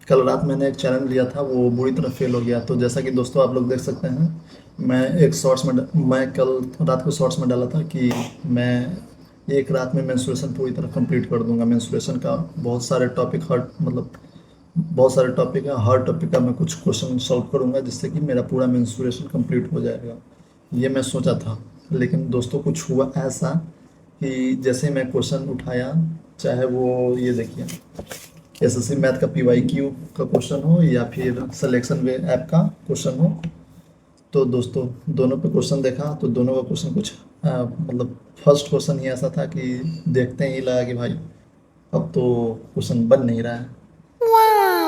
कल रात मैंने एक चैलेंज लिया था, वो बुरी तरह फेल हो गया। तो जैसा कि दोस्तों आप लोग देख सकते हैं, मैं एक शॉर्ट्स में मैं कल रात को शॉर्ट्स में डाला था कि मैं एक रात में मेंस्ट्रुएशन पूरी तरह कंप्लीट कर दूंगा। मेंस्ट्रुएशन का बहुत सारे टॉपिक, हर मतलब बहुत सारे टॉपिक है, हर टॉपिक का मैं कुछ क्वेश्चन सॉल्व करूंगा जिससे कि मेरा पूरा मेंस्ट्रुएशन कंप्लीट हो जाएगा। ये मैं सोचा था, लेकिन दोस्तों कुछ हुआ ऐसा कि जैसे मैं क्वेश्चन उठाया, चाहे वो ये देखिए एसएससी मैथ का पीवाईक्यू का क्वेश्चन हो या फिर सिलेक्शन वे ऐप का क्वेश्चन हो, तो दोस्तों दोनों पे क्वेश्चन देखा तो दोनों का क्वेश्चन कुछ मतलब फर्स्ट क्वेश्चन ही ऐसा था कि देखते ही लगा कि भाई अब तो क्वेश्चन बन नहीं रहा है।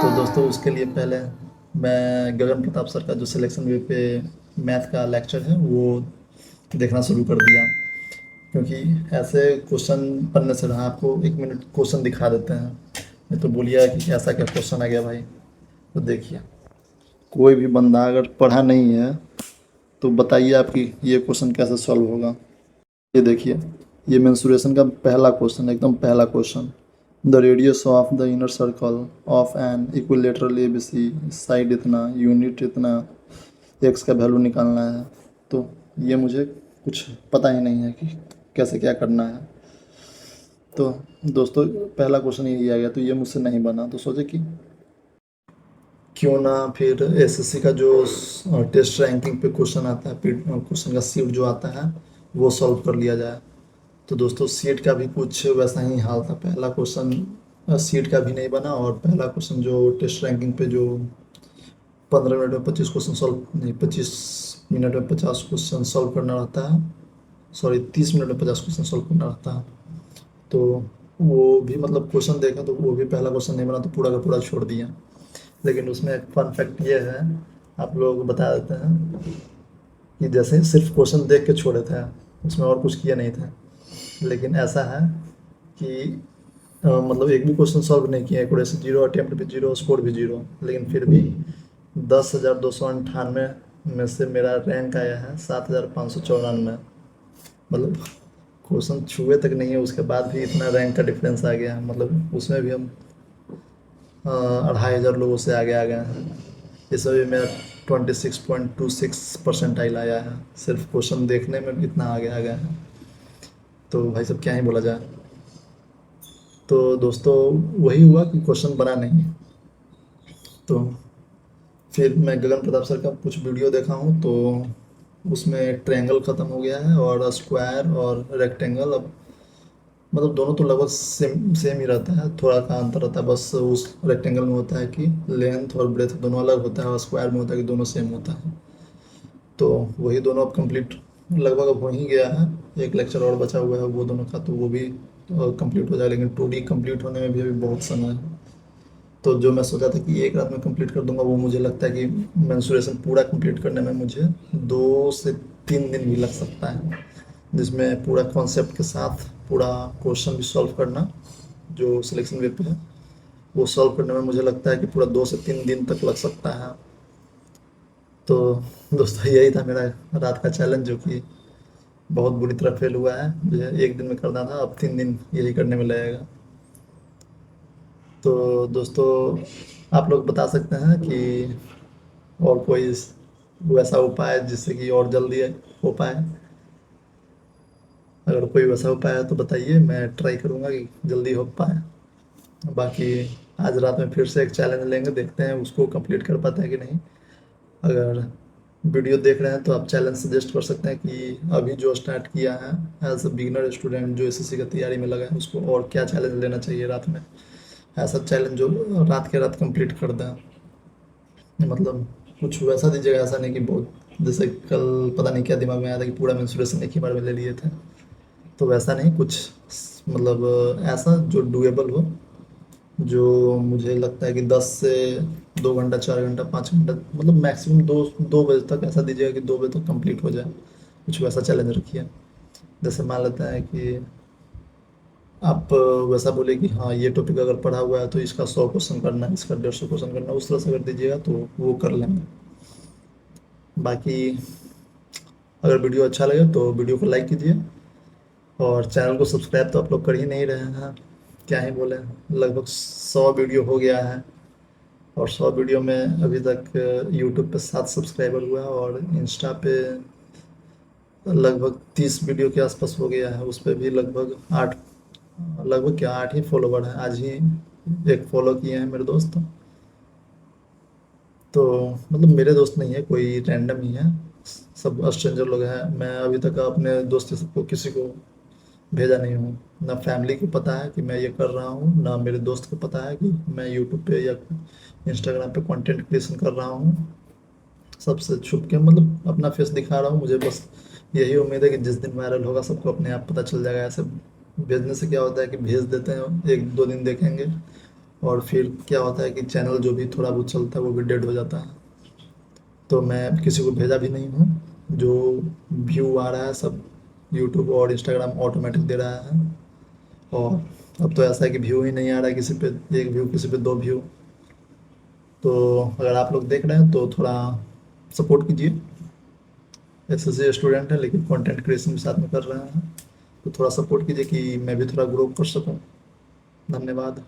तो दोस्तों उसके लिए पहले मैं गगन प्रताप सर का जो सिलेक्शन वे पे मैथ का लेक्चर है वो देखना शुरू कर दिया, क्योंकि ऐसे क्वेश्चन पढ़ने से रहा आपको एक मिनट क्वेश्चन दिखा देते हैं। नहीं तो बोलिए कि ऐसा क्या क्वेश्चन आ गया भाई। तो देखिए, कोई भी बंदा अगर पढ़ा नहीं है तो बताइए आपकी ये क्वेश्चन कैसे सॉल्व होगा। ये देखिए, ये मेंसुरेशन का पहला क्वेश्चन, एकदम पहला question. The radius of the inner circle of an equilateral A B C, side इतना, यूनिट इतना, एक्स का वैल्यू निकालना है। तो ये मुझे कुछ पता ही नहीं है कि कैसे क्या करना है। तो दोस्तों पहला क्वेश्चन यही आ गया, तो ये मुझसे नहीं बना, तो सोचे कि क्यों ना फिर एसएससी का जो टेस्ट रैंकिंग पे क्वेश्चन आता है, क्वेश्चन का सीट जो आता है वो सॉल्व कर लिया जाए। तो दोस्तों सीट का भी कुछ वैसा ही हाल था। पहला क्वेश्चन सीट का भी नहीं बना, और पहला क्वेश्चन जो टेस्ट रैंकिंग पे जो 15 मिनट में 25 क्वेश्चन सॉल्व नहीं, 25 मिनट में 50 क्वेश्चन सॉल्व करना रहता है, सॉरी 30 मिनट में 50 क्वेश्चन सॉल्व करना रहता है। तो वो भी मतलब क्वेश्चन देखा तो वो भी पहला क्वेश्चन नहीं बना, तो पूरा का पूरा छोड़ दिया। लेकिन उसमें एक फन फैक्ट ये है, आप लोग बता देते हैं कि जैसे सिर्फ क्वेश्चन देख के छोड़े थे, उसमें और कुछ किया नहीं था। लेकिन ऐसा है कि मतलब एक भी क्वेश्चन सॉल्व नहीं किया, एक्यूरेसी जीरो, अटेम्प्ट भी जीरो, स्कोर भी जीरो, लेकिन फिर भी 10,298 में से मेरा रैंक आया है 7,594। मतलब क्वेश्चन छुए तक नहीं है, उसके बाद भी इतना रैंक का डिफरेंस आ गया है। मतलब उसमें भी हम 2,500 लोगों से आगे आ गए हैं। इसमें भी मेरा 26.26% आया है, सिर्फ क्वेश्चन देखने में भी इतना आगे आ गया है। तो भाई साहब क्या ही बोला जाए। तो दोस्तों वही हुआ कि क्वेश्चन बना नहीं। तो फिर मैं गगन प्रताप सर का कुछ वीडियो देखा हूँ, तो उसमें ट्रायंगल ख़त्म हो गया है और स्क्वायर और रेक्टेंगल अब मतलब दोनों तो लगभग सेम सेम ही रहता है, थोड़ा का अंतर रहता है बस। उस रेक्टेंगल में होता है कि लेंथ और ब्रेथ दोनों अलग होता है, और स्क्वायर में होता है कि दोनों सेम होता है। तो वही दोनों अब कंप्लीट लगभग अब हो ही गया है। एक लेक्चर और बचा हुआ है वो दोनों का, तो वो भी कंप्लीट हो जाएगा, लेकिन 2D कंप्लीट होने में भी अभी बहुत समय है। तो जो मैं सोचा था कि एक रात में कंप्लीट कर दूंगा, वो मुझे लगता है कि मेंसुरेशन पूरा कंप्लीट करने में मुझे 2 से 3 दिन भी लग सकता है, जिसमें पूरा कॉन्सेप्ट के साथ पूरा क्वेश्चन भी सॉल्व करना जो सिलेक्शन वे पे है, वो सॉल्व करने में मुझे लगता है कि पूरा 2 से 3 दिन तक लग सकता है। तो दोस्तों यही था मेरा रात का चैलेंज, जो कि बहुत बुरी तरह फेल हुआ है। मुझे एक दिन में करना था, अब 3 दिन यही करने में लगेगा। तो दोस्तों आप लोग बता सकते हैं कि और कोई वैसा उपाय जिससे कि और जल्दी हो पाए। अगर कोई वैसा उपाय है तो बताइए, मैं ट्राई करूँगा कि जल्दी हो पाए। बाकी आज रात में फिर से एक चैलेंज लेंगे, देखते हैं उसको कंप्लीट कर पाते हैं कि नहीं। अगर वीडियो देख रहे हैं तो आप चैलेंज सजेस्ट कर सकते हैं कि अभी जो स्टार्ट किया है एज अ बिगिनर स्टूडेंट जो एसएससी का तैयारी में लगा है, उसको और क्या चैलेंज लेना चाहिए रात में। ऐसा चैलेंज जो रात के रात कंप्लीट कर दें। मतलब कुछ वैसा दीजिएगा, ऐसा नहीं कि बहुत, जैसे कल पता नहीं क्या दिमाग में आया था कि पूरा मेंस्ट्रुएशन एक ही बार में ले लिए थे। तो वैसा नहीं, कुछ मतलब ऐसा जो डुएबल हो, जो मुझे लगता है कि 10 से 2 घंटा, 4 घंटा, 5 घंटा, मतलब मैक्सिमम 2 बजे तक ऐसा दीजिएगा कि 2 बजे तक कंप्लीट हो जाए। कुछ वैसा चैलेंज रखिए। जैसे मान लेते हैं कि आप वैसा बोले कि हाँ ये टॉपिक अगर पढ़ा हुआ है तो इसका 100 क्वेश्चन करना है, इसका 150 क्वेश्चन करना है, उस तरह से अगर दीजिएगा तो वो कर लेंगे। बाकी अगर वीडियो अच्छा लगे तो वीडियो को लाइक कीजिए, और चैनल को सब्सक्राइब तो आप लोग कर ही नहीं रहे हैं, क्या ही बोले। लगभग 100 वीडियो हो गया है, और 100 वीडियो में अभी तक यूट्यूब पे 7 सब्सक्राइबर हुआ है, और इंस्टा पे लगभग 30 वीडियो के आसपास हो गया है। उस पे भी लगभग 8, लगभग क्या 8 ही फॉलोवर हैं। आज ही एक फॉलो किए हैं मेरे दोस्त। तो मतलब मेरे दोस्त नहीं है, कोई रैंडम ही है, सब स्ट्रेंजर लोग हैं। मैं अभी तक अपने दोस्त को किसी को भेजा नहीं हूँ। ना फैमिली को पता है कि मैं ये कर रहा हूँ, ना मेरे दोस्त को पता है कि मैं यूट्यूब पे या इंस्टाग्राम पे कंटेंट क्रिएशन कर रहा हूँ। सबसे छुप के मतलब अपना फेस दिखा रहा हूँ। मुझे बस यही उम्मीद है कि जिस दिन वायरल होगा सबको अपने आप पता चल जाएगा। ऐसे भेजने से क्या होता है कि भेज देते हैं, एक दो दिन देखेंगे, और फिर क्या होता है कि चैनल जो भी थोड़ा बहुत चलता है वो भी डेड हो जाता है। तो मैं किसी को भेजा भी नहीं हूँ। जो व्यू आ रहा है सब यूट्यूब और इंस्टाग्राम ऑटोमेटिक दे रहा है। और अब तो ऐसा है कि व्यू ही नहीं आ रहा है किसी पे, एक व्यू किसी पे दो व्यू। तो अगर आप लोग देख रहे हैं तो थोड़ा सपोर्ट कीजिए। एसएससी स्टूडेंट है लेकिन कंटेंट क्रिएशन भी साथ में कर रहे हैं, तो थोड़ा सपोर्ट कीजिए कि मैं भी थोड़ा ग्रो कर सकूं। धन्यवाद।